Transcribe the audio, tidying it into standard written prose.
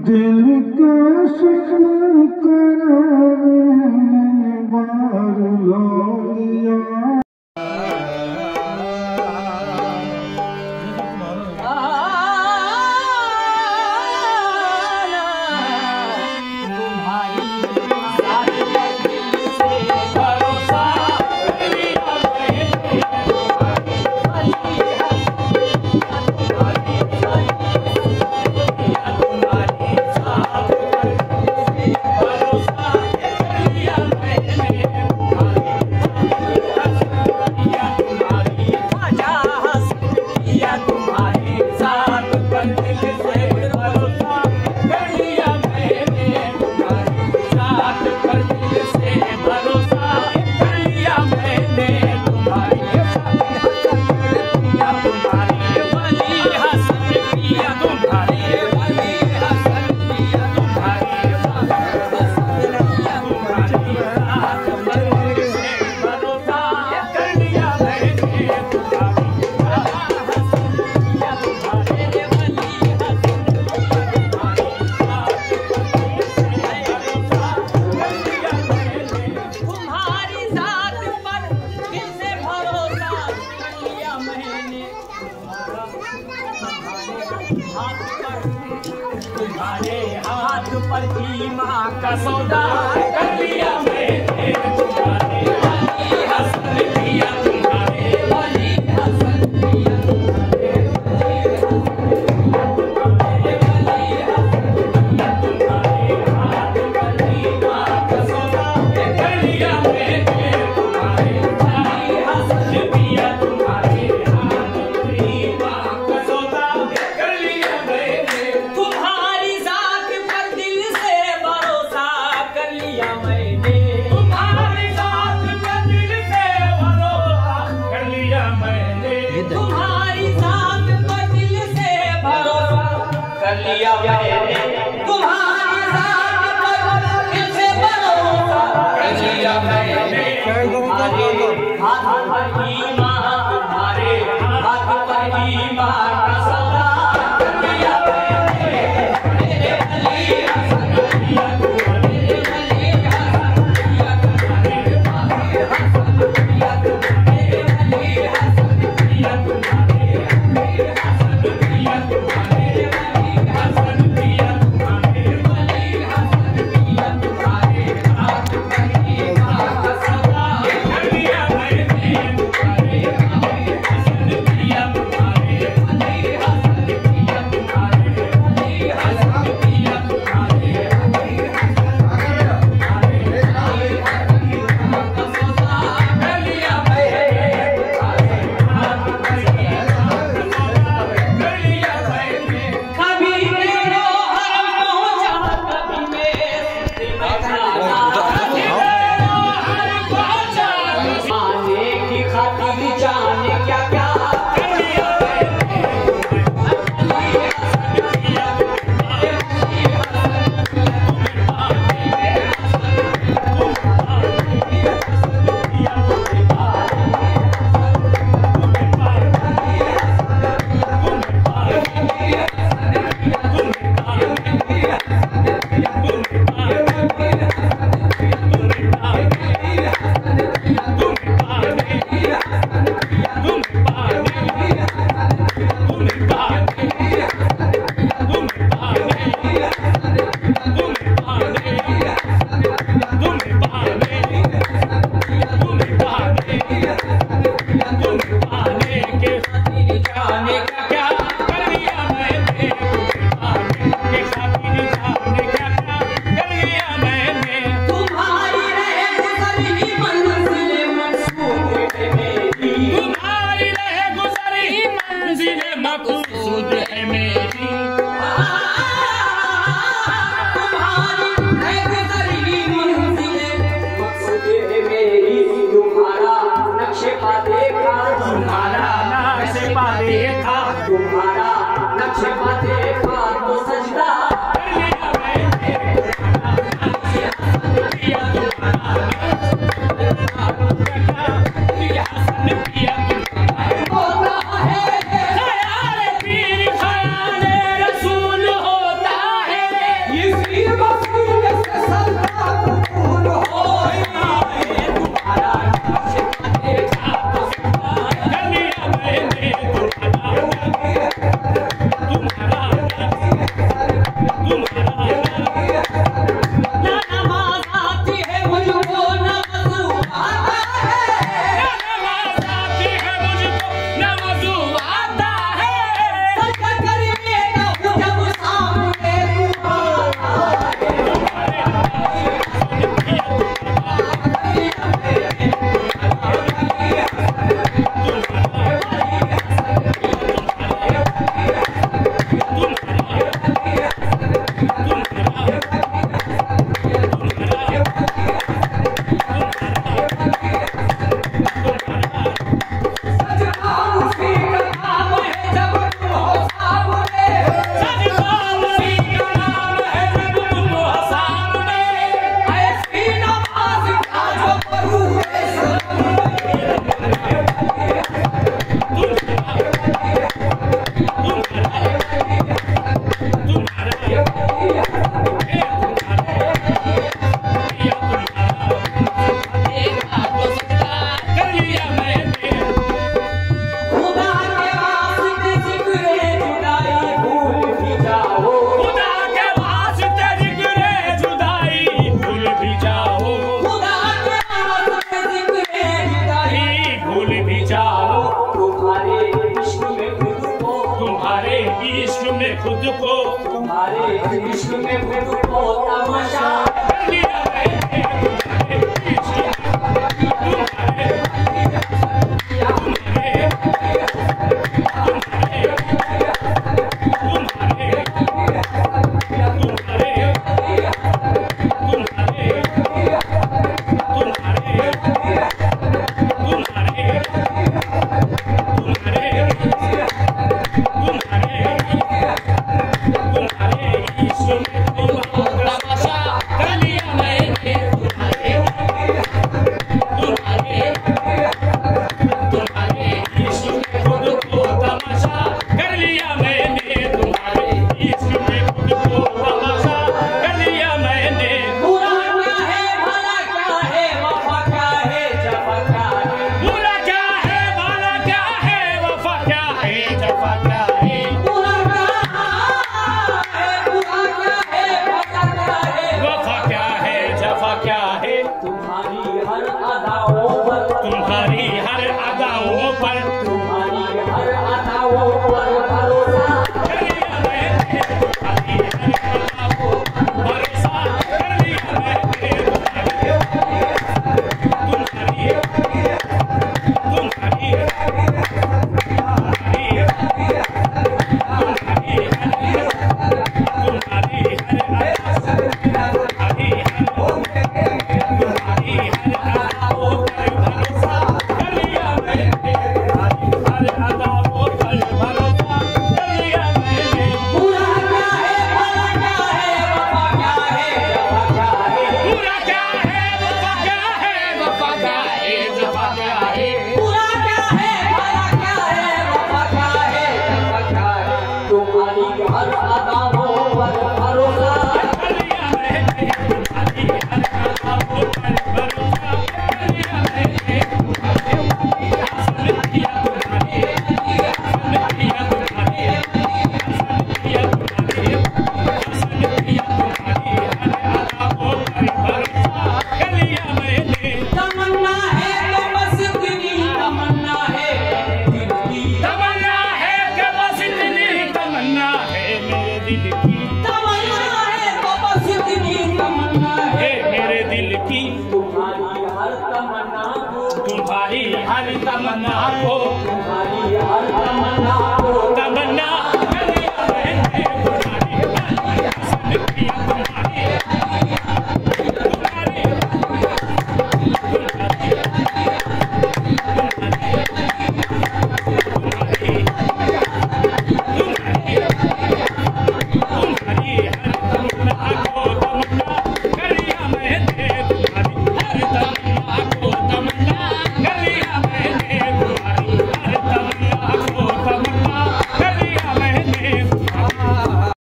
दिल का शुक्र बार लोगिया तुम्हारे हाथ पर ही माँ का सौदा कर लिया मैंने तुम्हारे वाली हसन किया तुम्हारे वाली हसन किया तुम्हारे हाथ पर ही माँ का सौदा कर लिया मैंने तुम्हारे वाली हसन किया तुम्हारे हाथ पर ही माँ का सौदा कर लिया मैंने तुम्हारी जात पर दिल से भरोसा कर लिया मैंने तुम्हारी जात पर दिल से भरोसा कर लिया मैंने हाथ पर ही माँ तुम्हारे हाथ पर ही माँ का सौदा कर लिया मैंने मेरे वली हसन किया तुम्हारे वली हसन किया तुम्हारे वली हसन किया तुम्हारे वली हसन किया तुम्हारे वली हसन किया तुम्हारे वली हसन किया तुम्हारे वली हसन किया तुम्हारे हाथ पर ही माँ का सौदा कर लिया मैंने तुम्हारे में खुद को तमाशा कर लिया मैंने तुम्हारी हर तमन्ना को तुम्हारी हर तमन्ना को